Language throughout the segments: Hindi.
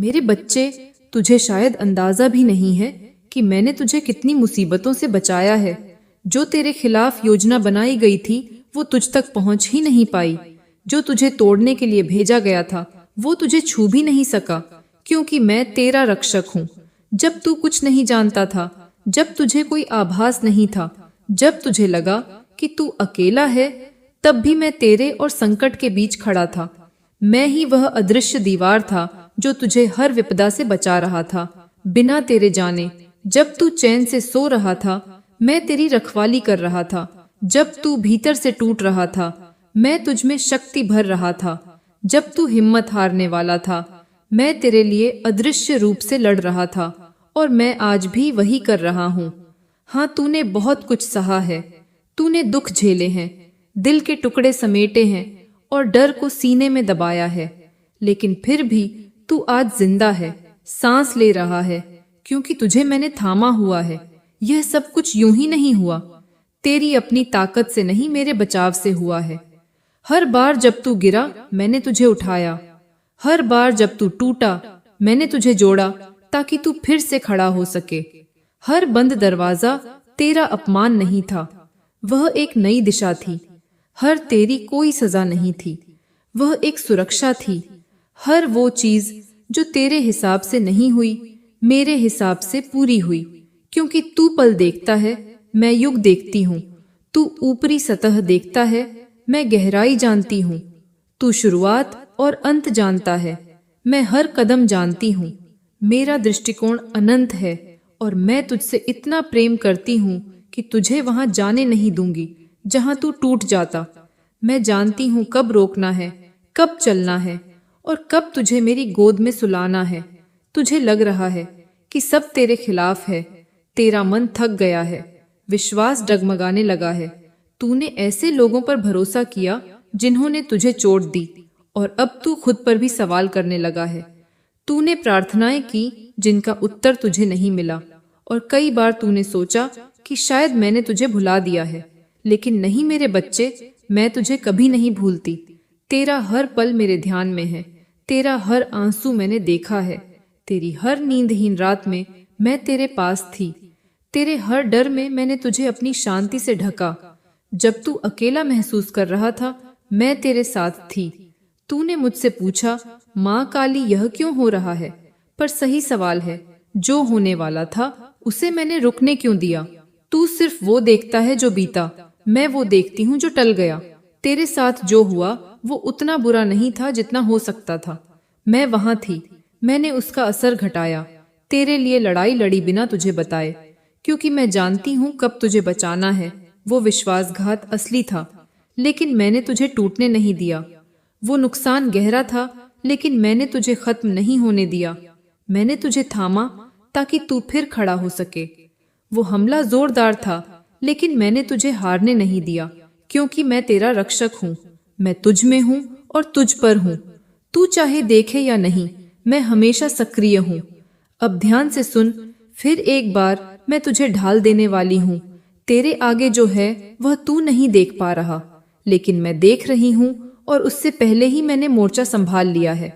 मेरे बच्चे, तुझे शायद अंदाजा भी नहीं है कि मैंने तुझे कितनी मुसीबतों से बचाया है। जो तेरे खिलाफ योजना बनाई गई थी वो तुझ तक पहुंच ही नहीं पाई। जो तुझे तोड़ने के लिए भेजा गया था वो तुझे छू भी नहीं सका, क्योंकि मैं तेरा रक्षक हूँ। जब तू कुछ नहीं जानता था, जब तुझे कोई आभास नहीं था, जब तुझे लगा कि तू अकेला है, तब भी मैं तेरे और संकट के बीच खड़ा था। मैं ही वह अदृश्य दीवार था जो तुझे हर विपदा से बचा रहा था, बिना तेरे जाने। जब तू चैन से सो रहा था, मैं तेरी रखवाली कर रहा था। जब तू भीतर से टूट रहा था, मैं तुझ में शक्ति भर रहा था। जब तू हिम्मत हारने वाला था, मैं तेरे लिए अदृश्य रूप से लड़ रहा था, और मैं आज भी वही कर रहा हूँ। हाँ, तूने बहुत कुछ सहा है। तूने दुख झेले हैं, दिल के टुकड़े समेटे हैं और डर को सीने में दबाया है, लेकिन फिर भी तू आज जिंदा है, सांस ले रहा है, क्योंकि तुझे मैंने थामा हुआ है। यह सब कुछ यूं ही नहीं हुआ, तेरी अपनी ताकत से नहीं, मेरे बचाव से हुआ है। हर बार जब तू गिरा, मैंने तुझे उठाया। हर बार जब तू टूटा, मैंने तुझे जोड़ा ताकि तू फिर से खड़ा हो सके। हर बंद दरवाजा तेरा अपमान नहीं था, वह एक नई दिशा थी। हर तेरी कोई सजा नहीं थी, वह एक सुरक्षा थी। हर वो चीज जो तेरे हिसाब से नहीं हुई, मेरे हिसाब से पूरी हुई, क्योंकि तू पल देखता है, मैं युग देखती हूँ। तू ऊपरी सतह देखता है, मैं गहराई जानती हूँ। तू शुरुआत और अंत जानता है, मैं हर कदम जानती हूँ। मेरा दृष्टिकोण अनंत है और मैं तुझसे इतना प्रेम करती हूँ कि तुझे वहां जाने नहीं दूंगी जहां तू टूट जाता। मैं जानती हूँ कब रोकना है, कब चलना है और कब तुझे मेरी गोद में सुलाना है। तुझे लग रहा है कि सब तेरे खिलाफ है, तेरा मन थक गया है, विश्वास डगमगाने लगा है। तूने ऐसे लोगों पर भरोसा किया जिन्होंने तुझे चोट दी, और अब तू खुद पर भी सवाल करने लगा है। तूने प्रार्थनाएं की जिनका उत्तर तुझे नहीं मिला, और कई बार तूने सोचा कि शायद मैंने तुझे भुला दिया है, लेकिन नहीं मेरे बच्चे, मैं तुझे कभी नहीं भूलती। तेरा हर पल मेरे ध्यान में है, तेरा हर आंसू मैंने देखा है, तेरी हर नींदहीन रात में मैं तेरे पास थी, तेरे हर डर में मैंने तुझे अपनी शांति से ढका। जब तू अकेला महसूस कर रहा था, मैं तेरे साथ थी। तूने मुझसे पूछा, माँ काली यह क्यों हो रहा है? पर सही सवाल है, जो होने वाला था उसे मैंने रुकने क्यों दिया? तू सिर्फ वो देखता है जो बीता, मैं वो देखती हूँ जो टल गया। तेरे साथ जो हुआ वो उतना बुरा नहीं था जितना हो सकता था। मैं वहां थी, मैंने उसका असर घटाया, तेरे लिए लड़ाई लड़ी बिना तुझे बताए, क्योंकि मैं जानती हूँ कब तुझे बचाना है। वो विश्वासघात असली था, लेकिन मैंने तुझे टूटने नहीं दिया। वो नुकसान गहरा था, लेकिन मैंने तुझे खत्म नहीं होने दिया। मैंने तुझे थामा ताकि तू फिर खड़ा हो सके। वो हमला जोरदार था, लेकिन मैंने तुझे हारने नहीं दिया, क्योंकि मैं तेरा रक्षक हूँ। मैं तुझ में हूँ और तुझ पर हूँ। तू चाहे देखे या नहीं, मैं हमेशा सक्रिय हूँ। अब ध्यान से सुन, फिर एक बार मैं तुझे ढाल देने वाली हूँ। तेरे आगे जो है वह तू नहीं देख पा रहा, लेकिन मैं देख रही हूँ, और उससे पहले ही मैंने मोर्चा संभाल लिया है।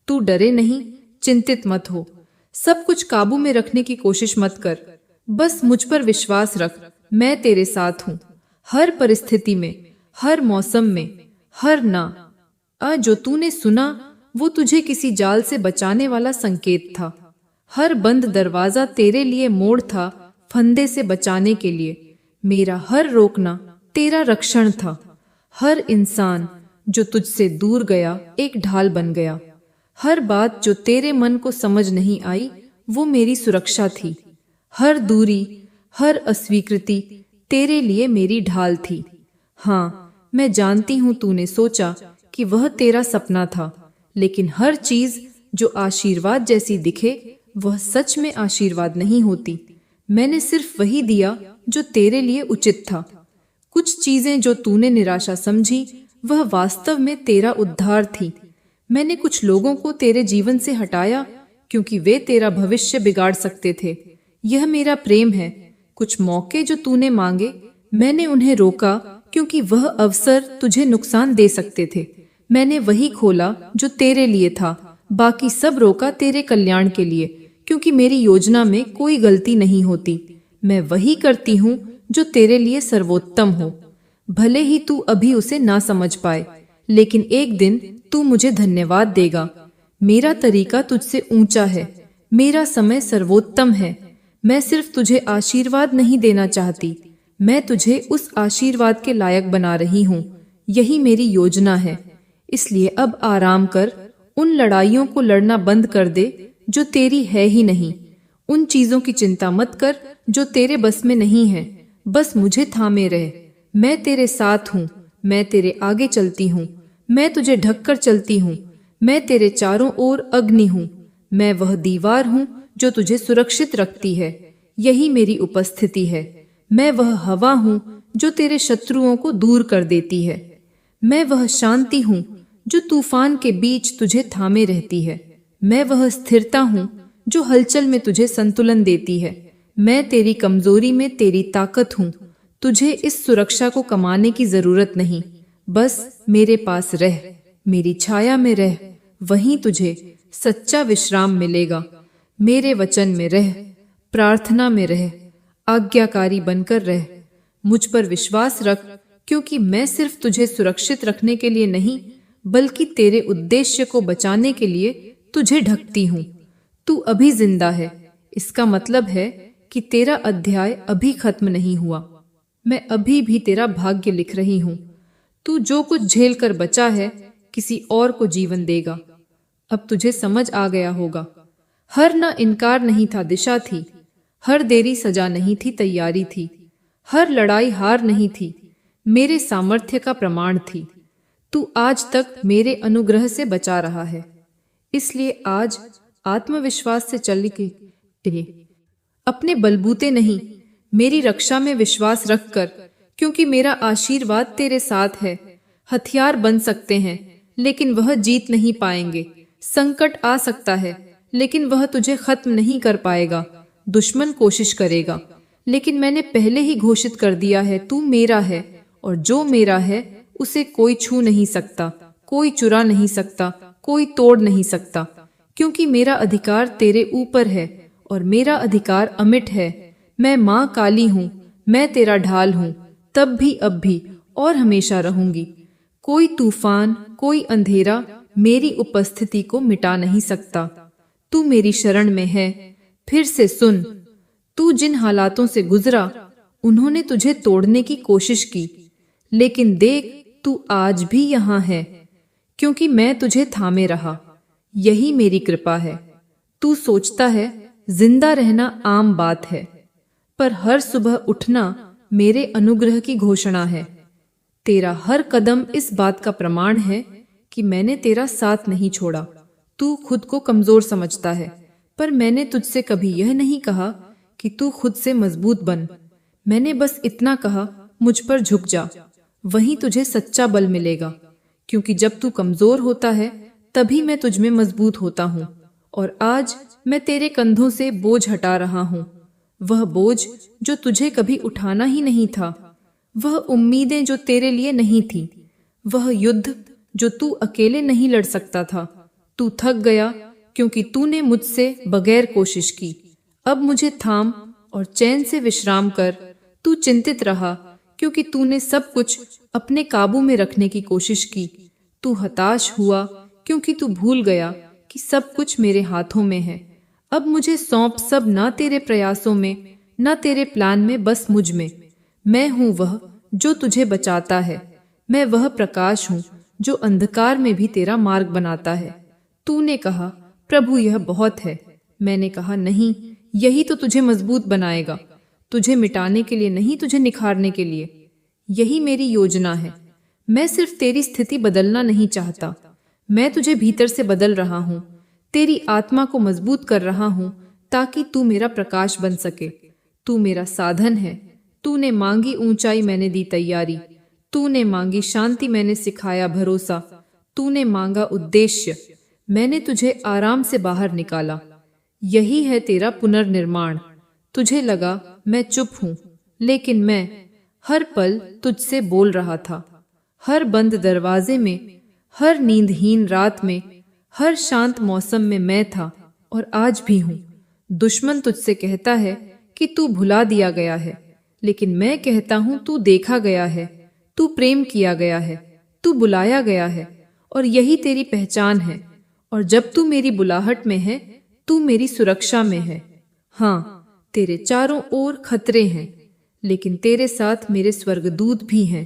तू डरे नहीं, चिंतित मत हो, सब कुछ काबू में रखने की कोशिश मत कर, बस मुझ पर विश्वास रख। मैं तेरे साथ हूँ, हर परिस्थिति में, हर मौसम में, हर ना। जो तूने सुना वो तुझे किसी जाल से बचाने वाला संकेत था। हर बंद दरवाजा तेरे लिए मोड़ था, फंदे से बचाने के लिए। मेरा हर रोकना तेरा रक्षण था। हर इंसान जो तुझसे दूर गया एक ढाल बन गया। हर बात जो तेरे मन को समझ नहीं आई वो मेरी सुरक्षा थी। हर दूरी, हर अस्वीकृति तेरे लिए मेरी ढाल थी। हाँ, मैं जानती हूँ तूने सोचा कि वह तेरा सपना था, लेकिन हर चीज जो आशीर्वाद जैसी दिखे वह सच में आशीर्वाद नहीं होती। मैंने सिर्फ वही दिया जो तेरे लिए उचित था। कुछ चीजें जो तूने निराशा समझी वह वास्तव में तेरा उद्धार थी। मैंने कुछ लोगों को तेरे जीवन से हटाया क्योंकि वे तेरा भविष्य बिगाड़ सकते थे। यह मेरा प्रेम है। कुछ मौके जो तूने मांगे मैंने उन्हें रोका क्योंकि वह अवसर तुझे नुकसान दे सकते थे। मैंने वही खोला जो तेरे लिए था, बाकी सब रोका तेरे कल्याण के लिए, क्योंकि मेरी योजना में कोई गलती नहीं होती। मैं वही करती हूँ जो तेरे लिए सर्वोत्तम हो। भले ही तू अभी उसे ना समझ पाए, लेकिन एक दिन तू मुझे धन्यवाद देगा। मेरा तरीका तुझसे ऊंचा है, मेरा समय सर्वोत्तम है। मैं सिर्फ तुझे आशीर्वाद नहीं देना चाहती, मैं तुझे उस आशीर्वाद के लायक बना रही हूँ। यही मेरी योजना है। इसलिए अब आराम कर, उन लड़ाइयों को लड़ना बंद कर दे जो तेरी है ही नहीं। उन चीजों की चिंता मत कर जो तेरे बस में नहीं है। बस मुझे थामे रह। मैं तेरे साथ हूँ, मैं तेरे आगे चलती हूँ, मैं तुझे ढककर चलती हूँ। मैं तेरे चारों ओर अग्नि हूँ। मैं वह दीवार हूँ जो तुझे सुरक्षित रखती है। यही मेरी उपस्थिति है। मैं वह हवा हूँ जो तेरे शत्रुओं को दूर कर देती है। मैं वह शांति हूँ जो तूफान के बीच तुझे थामे रहती है। मैं वह स्थिरता हूँ जो हलचल में तुझे संतुलन देती है। मैं तेरी कमजोरी में तेरी ताकत हूँ। तुझे इस सुरक्षा को कमाने की जरूरत नहीं, बस मेरे पास रह, मेरी छाया में रह। वहीं तुझे सच्चा विश्राम मिलेगा। मेरे वचन में रह, प्रार्थना में रह, आज्ञाकारी बनकर रह। मुझ पर विश्वास रख, क्योंकि मैं सिर्फ तुझे सुरक्षित रखने के लिए नहीं, बल्कि तेरे उद्देश्य को बचाने के लिए तुझे ढकती हूँ। तू अभी जिंदा है, इसका मतलब है कि तेरा अध्याय अभी खत्म नहीं हुआ। मैं अभी भी तेरा भाग्य लिख रही हूँ। तू जो कुछ झेल कर बचा है, किसी और को जीवन देगा। अब तुझे समझ आ गया होगा। हर ना इनकार नहीं था, दिशा थी। हर देरी सजा नहीं थी, तैयारी थी। हर लड़ाई हार नहीं थी, मेरे सामर्थ्य का प्रमाण थी। तू आज तक मेरे अनुग्रह से बचा रहा है, इसलिए आज आत्मविश्वास से चल के अपने बलबूते नहीं, मेरी रक्षा में विश्वास रखकर, क्योंकि मेरा आशीर्वाद तेरे साथ है। हथियार बन सकते हैं, लेकिन वह जीत नहीं पाएंगे। संकट आ सकता है, लेकिन वह तुझे खत्म नहीं कर पाएगा। दुश्मन कोशिश करेगा, लेकिन मैंने पहले ही घोषित कर दिया है, तू मेरा है, और जो मेरा है उसे कोई छू नहीं सकता, कोई चुरा नहीं सकता, कोई तोड़ नहीं सकता। क्योंकि मेरा अधिकार तेरे ऊपर है और मेरा अधिकार अमिट है। मैं माँ काली हूँ, मैं तेरा ढाल हूँ, तब भी, अब भी और हमेशा रहूंगी। कोई तूफान, कोई अंधेरा मेरी उपस्थिति को मिटा नहीं सकता। तू मेरी शरण में है। फिर से सुन, तू जिन हालातों से गुजरा, उन्होंने तुझे तोड़ने की कोशिश की, लेकिन देख, तू आज भी यहाँ है, क्योंकि मैं तुझे थामे रहा। यही मेरी कृपा है। तू सोचता है जिंदा रहना आम बात है, पर हर सुबह उठना मेरे अनुग्रह की घोषणा है। तेरा हर कदम इस बात का प्रमाण है कि मैंने तेरा साथ नहीं छोड़ा। तू खुद को कमजोर समझता है, पर मैंने तुझसे कभी यह नहीं कहा कि तू खुद से मजबूत बन। मैंने बस इतना कहा, मुझ पर झुक जा, वहीं तुझे सच्चा बल मिलेगा। क्योंकि जब तू कमजोर होता है, तभी मैं तुझ में मजबूत होता हूँ। और आज मैं तेरे कंधों से बोझ हटा रहा हूँ, वह बोझ जो तुझे कभी उठाना ही नहीं था, वह उम्मीदें जो तेरे लिए नहीं थी, वह युद्ध जो तू अकेले नहीं लड़ सकता था। तू थक गया क्योंकि तूने मुझसे बगैर कोशिश की। अब मुझे थाम और चैन से विश्राम कर। तू चिंतित रहा क्योंकि तूने सब कुछ अपने काबू में रखने की कोशिश की। तू हताश हुआ क्योंकि तू भूल गया कि सब कुछ मेरे हाथों में है। अब मुझे सौंप सब, ना तेरे प्रयासों में, ना तेरे प्लान में, बस मुझ में। मैं हूं वह जो तुझे बचाता है। मैं वह प्रकाश हूं जो अंधकार में भी तेरा मार्ग बनाता है। तूने कहा, प्रभु यह बहुत है। मैंने कहा, नहीं, यही तो तुझे मजबूत बनाएगा, तुझे मिटाने के लिए नहीं, तुझे निखारने के लिए। यही मेरी योजना है। मैं सिर्फ तेरी स्थिति बदलना नहीं चाहता, मैं तुझे भीतर से बदल रहा हूँ, तेरी आत्मा को मजबूत कर रहा हूँ, ताकि तू मेरा प्रकाश बन सके। तू मेरा साधन है। तूने मांगी ऊंचाई, मैंने दी तैयारी। तूने मांगी शांति, मैंने सिखाया भरोसा। तूने मांगा उद्देश्य, मैंने तुझे आराम से बाहर निकाला। यही है तेरा पुनर्निर्माण। तुझे लगा मैं चुप हूं, लेकिन मैं हर पल तुझसे बोल रहा था। हर बंद दरवाजे में, हर नींदहीन रात में, हर शांत मौसम में मैं था और आज भी हूँ। दुश्मन तुझसे कहता है कि तू भुला दिया गया है, लेकिन मैं कहता हूँ तू देखा गया है, तू प्रेम किया गया है, तू बुलाया गया है, और यही तेरी पहचान है। और जब तू मेरी बुलाहट में है, तू मेरी सुरक्षा में है। हाँ, तेरे चारों ओर खतरे हैं, लेकिन तेरे साथ मेरे स्वर्गदूत भी हैं।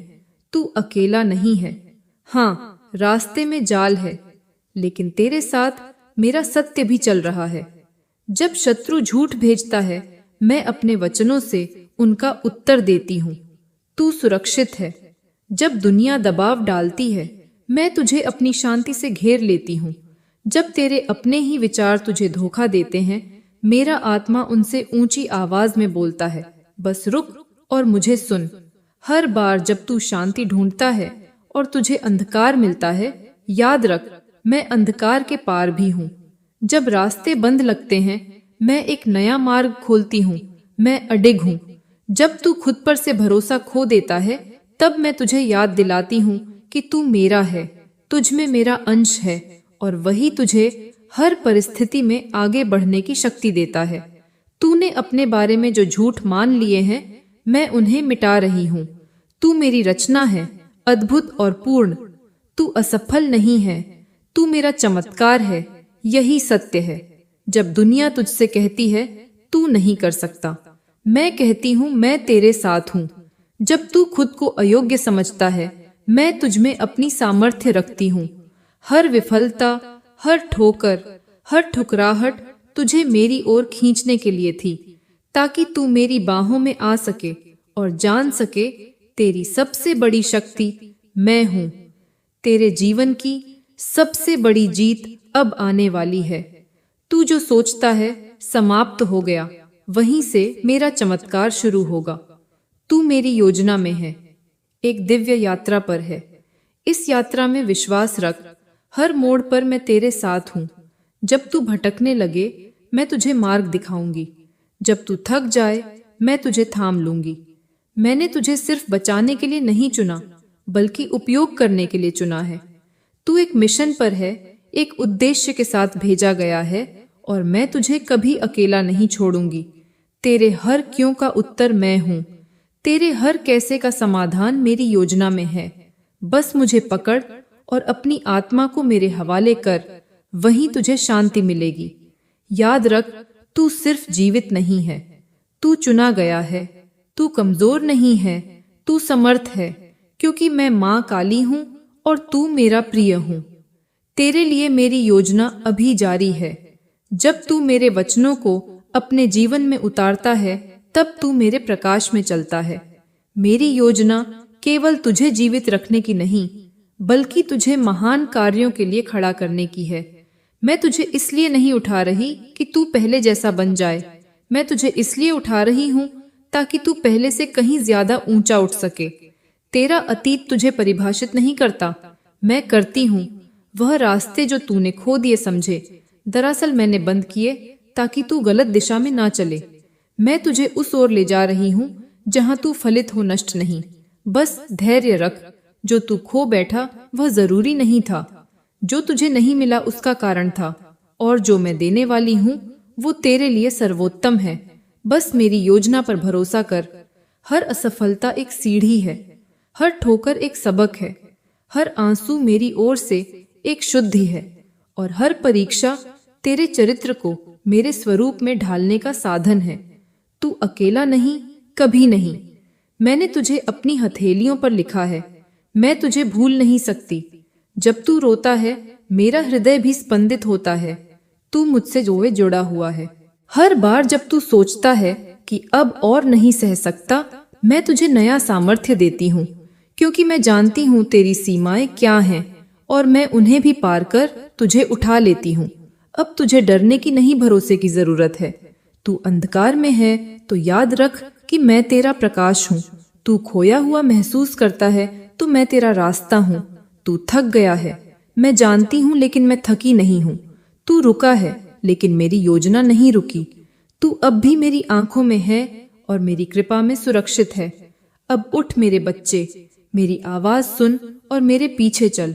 तू अकेला नहीं है। हाँ, रास्ते में जाल है, लेकिन तेरे साथ मेरा सत्य भी चल रहा है। जब शत्रु झूठ भेजता है, मैं अपने वचनों से उनका उत्तर देती हूँ। तू सुरक्षित है। जब दुनिया दबाव डालती है, मैं तुझे अपनी शांति से घेर लेती हूँ। जब तेरे अपने ही विचार तुझे धोखा देते हैं, मेरा आत्मा उनसे ऊंची आवाज में बोलता है, बस रुक और मुझे सुन। हर बार जब तू शांति ढूंढता है और तुझे अंधकार मिलता है, याद रख, मैं अंधकार के पार भी हूँ। जब रास्ते बंद लगते हैं, मैं एक नया मार्ग खोलती हूँ। मैं अडिग हूँ। जब तू खुद पर से भरोसा खो देता है, तब मैं तुझे याद दिलाती हूँ कि तू मेरा है, तुझ में मेरा अंश है, और वही तुझे हर परिस्थिति में आगे बढ़ने की शक्ति देता है। तूने अपने बारे में जो झूठ मान लिए हैं, मैं उन्हें मिटा रही हूँ। तू मेरी रचना है, अद्भुत और पूर्ण। तू असफल नहीं है, तू मेरा चमत्कार है। यही सत्य है। जब दुनिया तुझसे कहती है तू नहीं कर सकता, मैं कहती हूँ मैं तेरे साथ हूँ। जब तू खुद को अयोग्य समझता है, मैं तुझ में अपनी सामर्थ्य रखती हूँ। हर विफलता, हर ठोकर, हर ठुकराहट तुझे मेरी ओर खींचने के लिए थी, ताकि तू मेरी बाहों में आ सके और जान सके तेरी सबसे बड़ी शक्ति मैं हूँ। तेरे जीवन की सबसे बड़ी जीत अब आने वाली है। तू जो सोचता है समाप्त हो गया, वहीं से मेरा चमत्कार शुरू होगा। तू मेरी योजना में है, एक दिव्य यात्रा पर है। इस यात्रा में विश्वास रख। हर मोड़ पर मैं तेरे साथ हूँ। जब तू भटकने लगे, मैं तुझे मार्ग दिखाऊंगी। जब तू थक जाए, मैं तुझे थाम लूंगी। मैंने तुझे सिर्फ बचाने के लिए नहीं चुना, बल्कि उपयोग करने के लिए चुना है। तू एक मिशन पर है, एक उद्देश्य के साथ भेजा गया है, और मैं तुझे कभी अकेला नहीं छोड़ूंगी। तेरे हर क्यों का उत्तर मैं हूँ। तेरे हर कैसे का समाधान मेरी योजना में है। बस मुझे पकड़ और अपनी आत्मा को मेरे हवाले कर, वहीं तुझे शांति मिलेगी। याद रख, तू सिर्फ जीवित नहीं है, तू चुना गया है। तू कमजोर नहीं है, तू समर्थ है, क्योंकि मैं माँ काली हूँ और तू मेरा प्रिय हूँ। तेरे लिए मेरी योजना अभी जारी है। जब तू मेरे वचनों को अपने जीवन में उतारता है, तब तू मेरे प्रकाश में चलता है। मेरी योजना केवल तुझे जीवित रखने की नहीं, बल्कि तुझे महान कार्यों के लिए खड़ा करने की है। मैं तुझे इसलिए नहीं उठा रही कि तू पहले जैसा बन जाए। मैं तुझे इसलिए उठा रही हूँ ताकि तू पहले से कहीं ज्यादा ऊंचा उठ सके। तेरा अतीत तुझे परिभाषित नहीं करता, मैं करती हूँ। वह रास्ते जो तूने खो दिए समझे, दरअसल मैंने बंद किए ताकि तू गलत दिशा में ना चले। मैं तुझे उस ओर ले जा रही हूँ जहाँ तू फलित हो, नष्ट नहीं। बस धैर्य रख। जो तू खो बैठा वह जरूरी नहीं था, जो तुझे नहीं मिला उसका कारण था, और जो मैं देने वाली हूँ वो तेरे लिए सर्वोत्तम है। बस मेरी योजना पर भरोसा कर। हर असफलता एक सीढ़ी है, हर ठोकर एक सबक है, हर आंसू मेरी ओर से एक शुद्धि है, और हर परीक्षा तेरे चरित्र को मेरे स्वरूप में ढालने का साधन है। तू अकेला नहीं, कभी नहीं। मैंने तुझे अपनी हथेलियों पर लिखा है। मैं तुझे भूल नहीं सकती। जब तू रोता है, मेरा हृदय भी स्पंदित होता है। तू मुझसे जोए जुड़ा हुआ है। हर बार जब तू सोचता है कि अब और नहीं सह सकता, मैं तुझे नया सामर्थ्य देती हूँ, क्योंकि मैं जानती हूँ तेरी सीमाएं क्या हैं, और मैं उन्हें भी पार कर तुझे उठा लेती हूँ। अब तुझे डरने की नहीं, भरोसे की जरूरत है। तू अंधकार में है तो याद रख कि मैं तेरा प्रकाश हूँ। तू खोया हुआ महसूस करता है तो मैं तेरा रास्ता हूँ। तू थक गया है, मैं जानती हूँ, लेकिन मैं थकी नहीं हूँ। तू रुका है, लेकिन मेरी योजना नहीं रुकी। तू अब भी मेरी आंखों में है और मेरी कृपा में सुरक्षित है। अब उठ मेरे बच्चे, मेरी आवाज सुन और मेरे पीछे चल।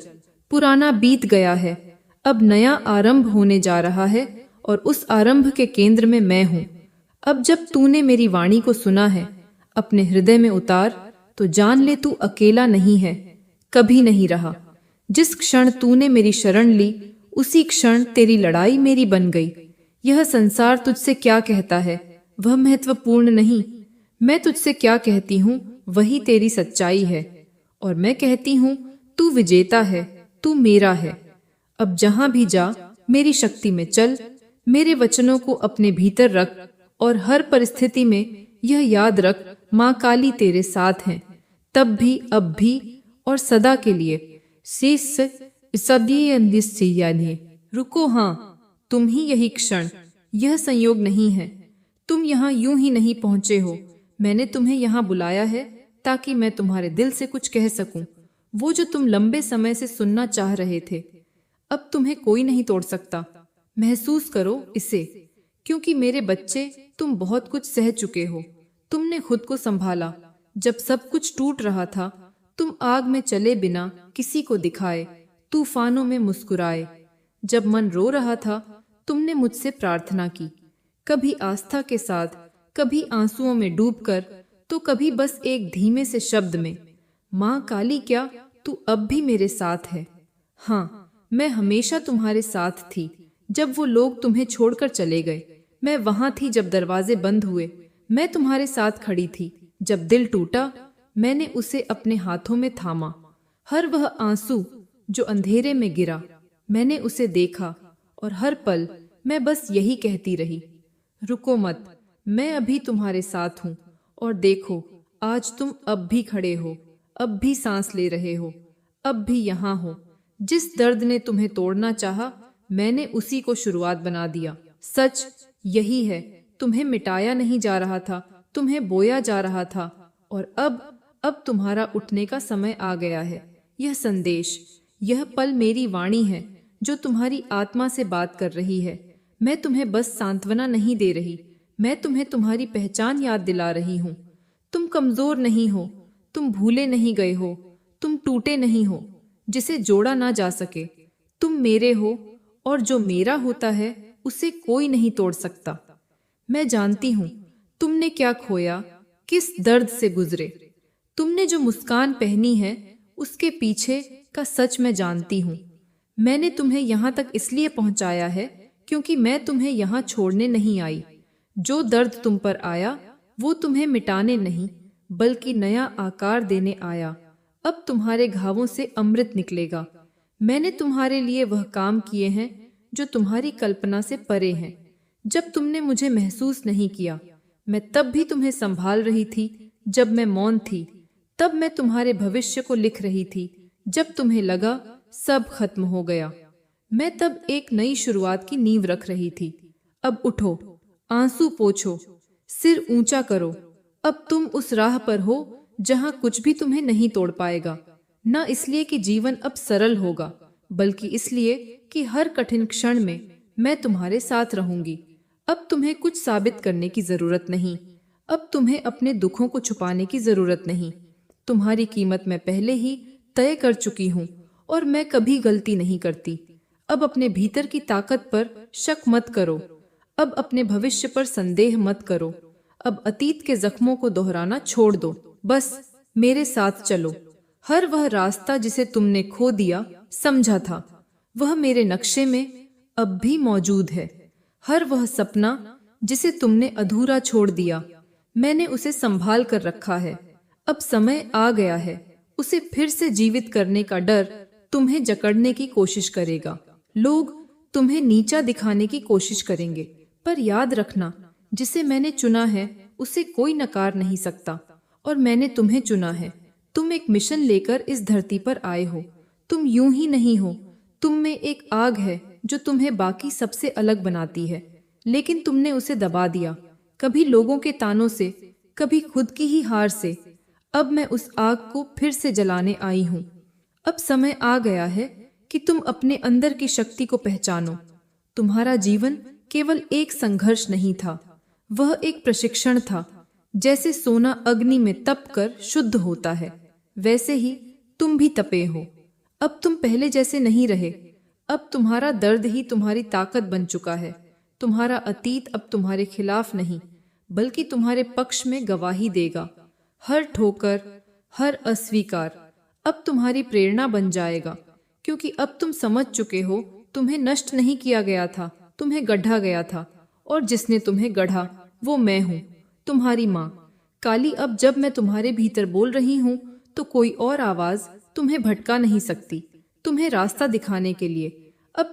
पुराना बीत गया है, अब नया आरंभ होने जा रहा है और उस आरंभ के केंद्र में मैं हूँ। अब जब तूने मेरी वाणी को सुना है, अपने हृदय में उतार, तो जान ले तू अकेला नहीं है, कभी नहीं रहा। जिस क्षण तूने मेरी शरण ली, उसी क्षण तेरी लड़ाई मेरी बन गई। यह संसार तुझसे क्या कहता है वह महत्वपूर्ण नहीं। मैं तुझसे क्या कहती हूँ वही तेरी सच्चाई है। और मैं कहती हूँ तू विजेता है, तू मेरा है। अब जहां भी जा मेरी शक्ति में चल, मेरे वचनों को अपने भीतर रख और हर परिस्थिति में यह याद रख, माँ काली तेरे साथ हैं, तब भी, अब भी और सदा के लिए। रुको, हाँ, तुम ही यही क्षण, यह संयोग नहीं है। तुम यहाँ यूं ही नहीं पहुंचे हो। मैंने तुम्हें यहाँ बुलाया है ताकि मैं तुम्हारे दिल से कुछ कह सकूं, वो जो तुम लंबे समय से सुनना चाह रहे थे। अब तुम्हें कोई नहीं तोड़ सकता। महसूस करो इसे, क्योंकि मेरे बच्चे, तुम बहुत कुछ सह चुके हो। तुमने खुद को संभाला। जब सब कुछ टूट रहा था, तुम आग में चले बिना किसी को दिखाए, तूफानों में मुस्कुराए। जब मन रो रहा था, तुमने मुझसे प्रार्थना की, कभी आस्था के साथ, कभी आंसुओं में डूबकर, तो कभी बस एक धीमे से शब्द में, माँ काली, क्या तू अब भी मेरे साथ है? हाँ, मैं हमेशा तुम्हारे साथ थी। जब वो लोग तुम्हें छोड़कर चले गए, मैं वहां थी। जब दरवाजे बंद हुए, मैं तुम्हारे साथ खड़ी थी। जब दिल टूटा, मैंने उसे अपने हाथों में थामा। हर वह आंसू जो अंधेरे में गिरा, मैंने उसे देखा, और हर पल मैं बस यही कहती रही, रुको मत, मैं अभी तुम्हारे साथ हूँ। और देखो, आज तुम अब भी खड़े हो, अब भी सांस ले रहे हो, अब भी यहाँ हो। जिस दर्द ने तुम्हें तोड़ना चाहा, मैंने उसी को शुरुआत बना दिया। सच यही है, तुम्हें मिटाया नहीं जा रहा था, तुम्हें बोया जा रहा था। और अब तुम्हारा उठने का समय आ गया है। यह संदेश, यह पल मेरी वाणी है जो तुम्हारी आत्मा से बात कर रही है। मैं तुम्हें बस सांत्वना नहीं दे रही, मैं तुम्हें तुम्हारी पहचान याद दिला रही हूँ। तुम कमजोर नहीं हो, तुम भूले नहीं गए हो, तुम टूटे नहीं हो जिसे जोड़ा ना जा सके। तुम मेरे हो, और जो मेरा होता है उसे कोई नहीं तोड़ सकता। मैं जानती हूँ तुमने क्या खोया, किस दर्द से गुजरे। तुमने जो मुस्कान पहनी है, उसके पीछे का सच मैं जानती हूँ। मैंने तुम्हें यहाँ तक इसलिए पहुँचाया है क्योंकि मैं तुम्हें यहाँ छोड़ने नहीं आई। जो दर्द तुम पर आया, वो तुम्हें मिटाने नहीं, बल्कि नया आकार देने आया। अब तुम्हारे घावों से अमृत निकलेगा। मैंने तुम्हारे लिए वह काम किए हैं जो तुम्हारी कल्पना से परे हैं। जब तुमने मुझे महसूस नहीं किया, मैं तब भी तुम्हें संभाल रही थी। जब मैं मौन थी, तब मैं तुम्हारे भविष्य को लिख रही थी। जब तुम्हें लगा सब खत्म हो गया, मैं तब एक नई शुरुआत की नींव रख रही थी। अब उठो, आंसू पोंछो, सिर ऊंचा करो। अब तुम उस राह पर हो जहां कुछ भी तुम्हें नहीं तोड़ पाएगा। न इसलिए कि जीवन अब सरल होगा, बल्कि इसलिए कि हर कठिन क्षण में मैं तुम्हारे साथ रहूंगी। अब तुम्हें कुछ साबित करने की जरूरत नहीं। अब तुम्हें अपने दुखों को छुपाने की जरूरत नहीं। तुम्हारी कीमत मैं पहले ही तय कर चुकी हूँ, और मैं कभी गलती नहीं करती। अब अपने भीतर की ताकत पर शक मत करो। अब अपने भविष्य पर संदेह मत करो। अब अतीत के जख्मों को दोहराना छोड़ दो। बस मेरे साथ चलो। हर वह रास्ता जिसे तुमने खो दिया समझा था, वह मेरे नक्शे में अब भी मौजूद है। हर वह सपना जिसे तुमने अधूरा छोड़ दिया, मैंने उसे संभाल कर रखा है। अब समय आ गया है, उसे फिर से जीवित करने का डर तुम्हें जकड़ने की कोशिश करेगा। लोग तुम्हें नीचा दिखाने की कोशिश करेंगे, पर याद रखना, जिसे मैंने चुना है उसे कोई नकार नहीं सकता। और मैंने तुम्हें चुना है। तुम एक मिशन लेकर इस धरती पर आए हो। तुम यूं ही नहीं हो। तुम में एक आग है जो तुम्हें बाकी सबसे अलग बनाती है, लेकिन तुमने उसे दबा दिया, कभी लोगों के तानों से, कभी खुद की ही हार से। अब मैं उस आग को फिर से जलाने आई हूँ। अब समय आ गया है कि तुम अपने अंदर की शक्ति को पहचानो। तुम्हारा जीवन केवल एक संघर्ष नहीं था, वह एक प्रशिक्षण था। जैसे सोना अग्नि में तप कर शुद्ध होता है, वैसे ही तुम भी तपे हो। अब तुम पहले जैसे नहीं रहे। अब तुम्हारा दर्द ही तुम्हारी ताकत बन चुका है। तुम्हारा अतीत अब तुम्हारे खिलाफ नहीं, बल्कि तुम्हारे पक्ष में गवाही देगा। हर ठोकर, हर अस्वीकार अब तुम्हारी प्रेरणा बन जाएगा, क्योंकि अब तुम समझ चुके हो तुम्हें नष्ट नहीं किया गया था, तुम्हें गढ़ा गया था, और जिसने तुम्हें गढ़ा वो मैं हूँ, तुम्हारी माँ। काली, अब जब मैं तुम्हारे भीतर बोल रही हूँ तो कोई और आवाज तुम्हें भटका नहीं सकती। तुम्हें रास्ता दिखाने के लिए